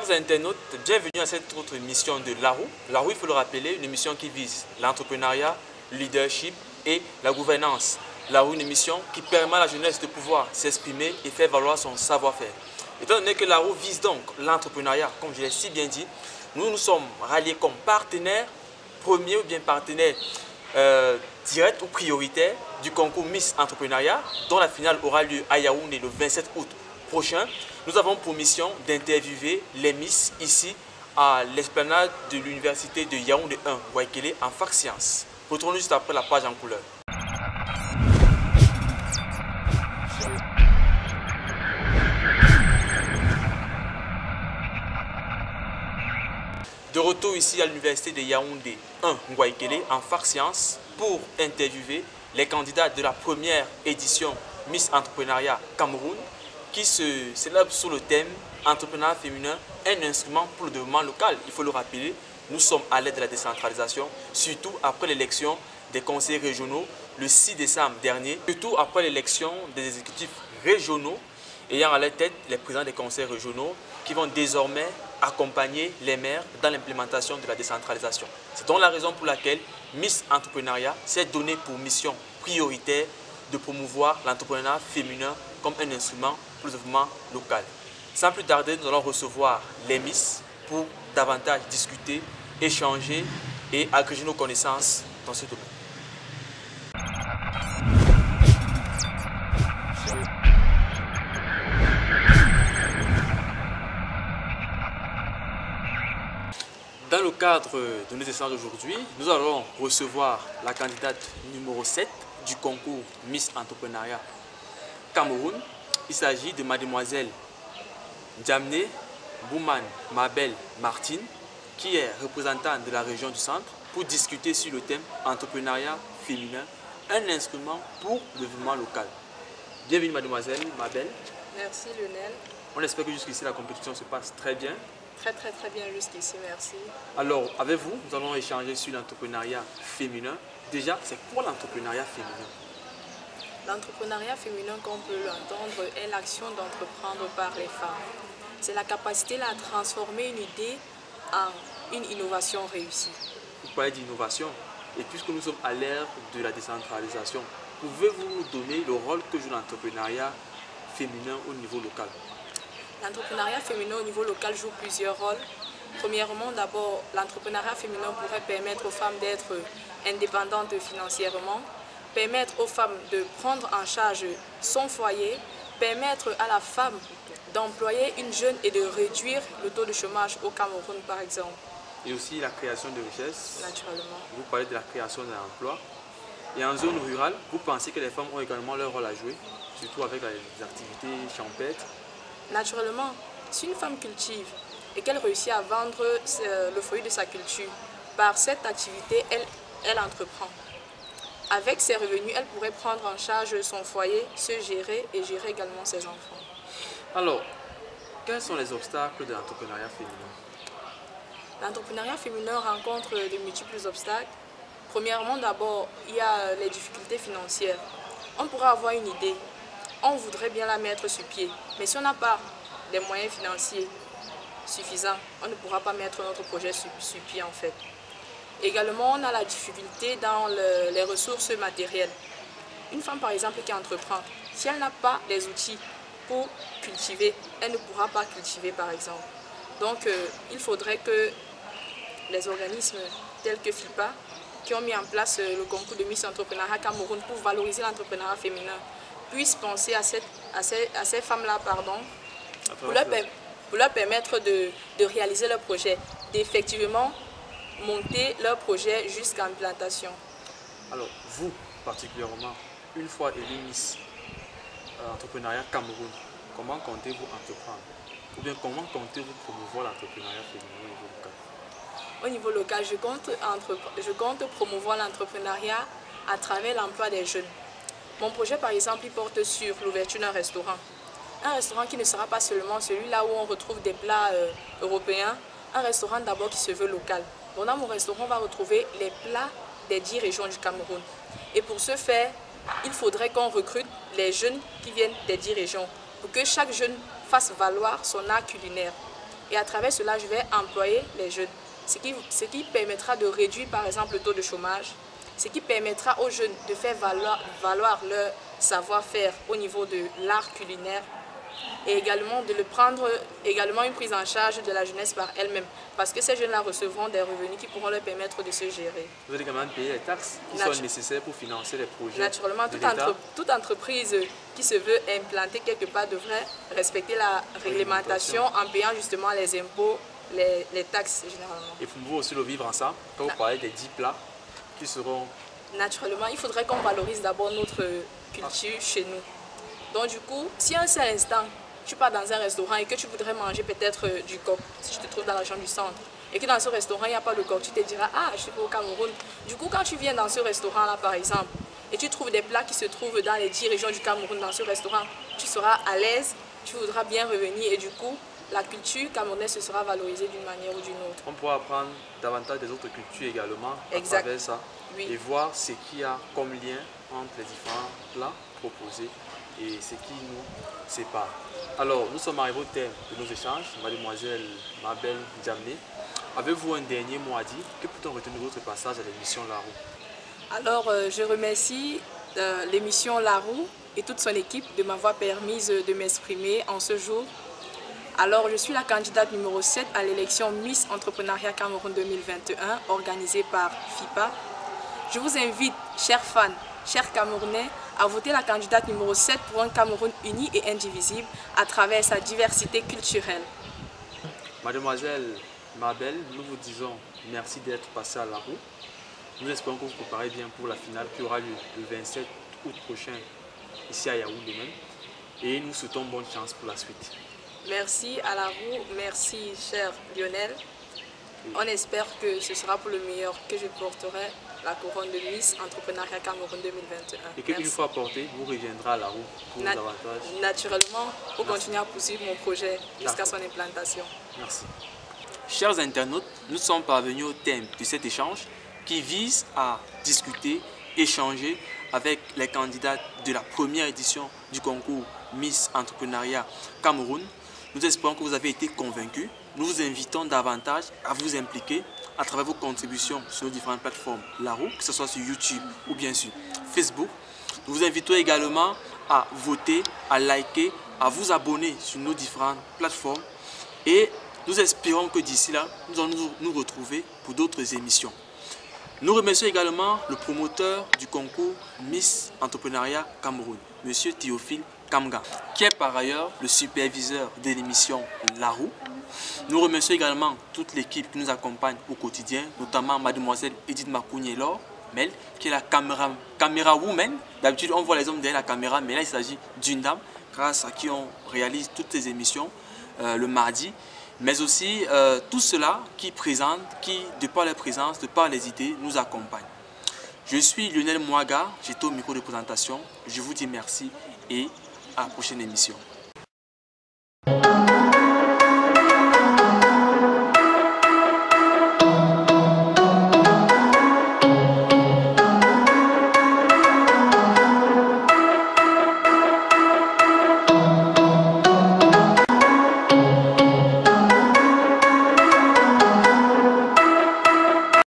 Chers internautes, bienvenue à cette autre émission de La Roue. La Roue, il faut le rappeler, une émission qui vise l'entrepreneuriat, le leadership et la gouvernance. La Roue, une émission qui permet à la jeunesse de pouvoir s'exprimer et faire valoir son savoir-faire. Étant donné que La Roue vise donc l'entrepreneuriat, comme je l'ai si bien dit, nous nous sommes ralliés comme partenaires, premiers ou bien partenaires directs ou prioritaires du concours Miss Entrepreneuriat, dont la finale aura lieu à Yaoundé le 27 août prochain. Nous avons pour mission d'interviewer les Miss ici à l'esplanade de l'université de Yaoundé 1, Waikele, en fac sciences. Retrouvons-nous juste après la page en couleur. De retour ici à l'université de Yaoundé 1, Waikele, en fac sciences, pour interviewer les candidats de la première édition Miss Entrepreneuriat Cameroun, qui se célèbre sous le thème Entrepreneuriat féminin, un instrument pour le développement local. Il faut le rappeler, nous sommes à l'aide de la décentralisation, surtout après l'élection des conseillers régionaux le 6 décembre dernier, surtout après l'élection des exécutifs régionaux ayant à leur tête les présidents des conseils régionaux qui vont désormais accompagner les maires dans l'implémentation de la décentralisation. C'est donc la raison pour laquelle Miss Entrepreneuriat s'est donné pour mission prioritaire de promouvoir l'entrepreneuriat féminin comme un instrument pour le développement local. Sans plus tarder, nous allons recevoir les Miss pour davantage discuter, échanger et agréger nos connaissances dans ce domaine. Dans le cadre de nos échanges d'aujourd'hui, nous allons recevoir la candidate numéro 7 du concours Miss Entrepreneuriat Cameroun. Il s'agit de mademoiselle Diamné Bouman Mabel Martine, qui est représentante de la région du centre, pour discuter sur le thème entrepreneuriat féminin, un instrument pour le développement local. Bienvenue mademoiselle Mabel. Merci Lionel. On espère que jusqu'ici la compétition se passe très bien. Très bien jusqu'ici, merci. Alors avec vous, nous allons échanger sur l'entrepreneuriat féminin. Déjà, c'est quoi l'entrepreneuriat féminin? L'entrepreneuriat féminin, comme on peut l'entendre, est l'action d'entreprendre par les femmes. C'est la capacité à transformer une idée en une innovation réussie. Vous parlez d'innovation, et puisque nous sommes à l'ère de la décentralisation, pouvez-vous nous donner le rôle que joue l'entrepreneuriat féminin au niveau local? L'entrepreneuriat féminin au niveau local joue plusieurs rôles. Premièrement, d'abord, l'entrepreneuriat féminin pourrait permettre aux femmes d'être indépendantes financièrement, permettre aux femmes de prendre en charge son foyer, permettre à la femme d'employer une jeune et de réduire le taux de chômage au Cameroun, par exemple. Et aussi la création de richesses. Naturellement. Vous parlez de la création d'un emploi. Et en zone rurale, vous pensez que les femmes ont également leur rôle à jouer, surtout avec les activités champêtres? Naturellement, si une femme cultive et qu'elle réussit à vendre le fruit de sa culture, par cette activité, elle entreprend. Avec ses revenus, elle pourrait prendre en charge son foyer, se gérer et gérer également ses enfants. Alors, quels sont les obstacles de l'entrepreneuriat féminin? L'entrepreneuriat féminin rencontre de multiples obstacles. Premièrement, d'abord, il y a les difficultés financières. On pourrait avoir une idée, on voudrait bien la mettre sur pied, mais si on n'a pas les moyens financiers suffisants, on ne pourra pas mettre notre projet sur pied en fait. Également, on a la difficulté dans les ressources matérielles. Une femme par exemple qui entreprend, si elle n'a pas les outils pour cultiver, elle ne pourra pas cultiver par exemple. Donc il faudrait que les organismes tels que FIPA, qui ont mis en place le concours de Miss Entrepreneuriat Cameroun pour valoriser l'entrepreneuriat féminin, puissent penser à ces femmes-là, pour leur permettre de réaliser leur projet, d'effectivement monter leur projet jusqu'à l'implantation. Alors, vous, particulièrement, une fois élu Miss Entrepreneuriat Cameroun, comment comptez-vous entreprendre? Ou bien comment comptez-vous promouvoir l'entrepreneuriat féminin au niveau local? Au niveau local, je compte promouvoir l'entrepreneuriat à travers l'emploi des jeunes. Mon projet, par exemple, il porte sur l'ouverture d'un restaurant. Un restaurant qui ne sera pas seulement celui-là où on retrouve des plats européens, un restaurant d'abord qui se veut local. Donc dans mon restaurant, on va retrouver les plats des 10 régions du Cameroun. Et pour ce faire, il faudrait qu'on recrute les jeunes qui viennent des 10 régions pour que chaque jeune fasse valoir son art culinaire. Et à travers cela, je vais employer les jeunes. Ce qui permettra de réduire par exemple le taux de chômage, ce qui permettra aux jeunes de faire valoir leur savoir-faire au niveau de l'art culinaire et également de le prendre également une prise en charge de la jeunesse par elle-même parce que ces jeunes-là recevront des revenus qui pourront leur permettre de se gérer. Vous allez quand même payer les taxes qui sont nécessaires pour financer les projets. Naturellement, toute entreprise qui se veut implanter quelque part devrait respecter la réglementation en payant justement les impôts, les taxes généralement. Et pour vous aussi le vivre ensemble, quand vous parlez des 10 plats qui seront... Naturellement, il faudrait qu'on valorise d'abord notre culture chez nous. Donc du coup, si à un seul instant, tu pars dans un restaurant et que tu voudrais manger peut-être du coq, si tu te trouves dans la région du centre, et que dans ce restaurant, il n'y a pas de coq, tu te diras, ah, je suis pas au Cameroun. Du coup, quand tu viens dans ce restaurant-là, par exemple, et tu trouves des plats qui se trouvent dans les 10 régions du Cameroun, dans ce restaurant, tu seras à l'aise, tu voudras bien revenir et du coup, la culture camerounaise se sera valorisée d'une manière ou d'une autre. On pourra apprendre davantage des autres cultures également à travers ça, oui. Et voir ce qu'il y a comme lien entre les différents plats proposés et ce qui nous sépare. Alors, nous sommes arrivés au thème de nos échanges, mademoiselle Mabel Ndiamé. Avez-vous un dernier mot à dire? Que peut-on retenir de votre passage à l'émission La Roue? Alors, je remercie l'émission La Roue et toute son équipe de m'avoir permis de m'exprimer en ce jour. Alors, je suis la candidate numéro 7 à l'élection Miss Entrepreneuriat Cameroun 2021 organisée par FIPA. Je vous invite, chers fans, chers Camerounais, à voter la candidate numéro 7 pour un Cameroun uni et indivisible à travers sa diversité culturelle. Mademoiselle Mabel, nous vous disons merci d'être passée à La Roue. Nous espérons que vous vous préparez bien pour la finale qui aura lieu le 27 août prochain ici à Yaoundé même. Et nous souhaitons bonne chance pour la suite. Merci à La Roue, merci cher Lionel. On espère que ce sera pour le meilleur que je porterai la couronne de Miss Entrepreneuriat Cameroun 2021. Et qu'une fois porté, vous reviendrez à La Roue pour davantage. Naturellement, pour continuer à poursuivre mon projet jusqu'à son implantation. Merci. Chers internautes, nous sommes parvenus au thème de cet échange qui vise à discuter, échanger avec les candidats de la première édition du concours Miss Entrepreneuriat Cameroun. Nous espérons que vous avez été convaincus. Nous vous invitons davantage à vous impliquer à travers vos contributions sur nos différentes plateformes La Roue, que ce soit sur YouTube ou bien sur Facebook. Nous vous invitons également à voter, à liker, à vous abonner sur nos différentes plateformes. Et nous espérons que d'ici là, nous allons nous retrouver pour d'autres émissions. Nous remercions également le promoteur du concours Miss Entrepreneuriat Cameroun, M. Théophile Kamga, qui est par ailleurs le superviseur de l'émission La Roue. Nous remercions également toute l'équipe qui nous accompagne au quotidien, notamment mademoiselle Edith Makounielor, Mel, qui est la caméra woman. D'habitude, on voit les hommes derrière la caméra, mais là, il s'agit d'une dame, grâce à qui on réalise toutes ces émissions le mardi. Mais aussi tout cela qui présente, qui, de par leur présence, de par les idées, nous accompagne. Je suis Lionel Mouaga, j'étais au micro de présentation. Je vous dis merci et à la prochaine émission.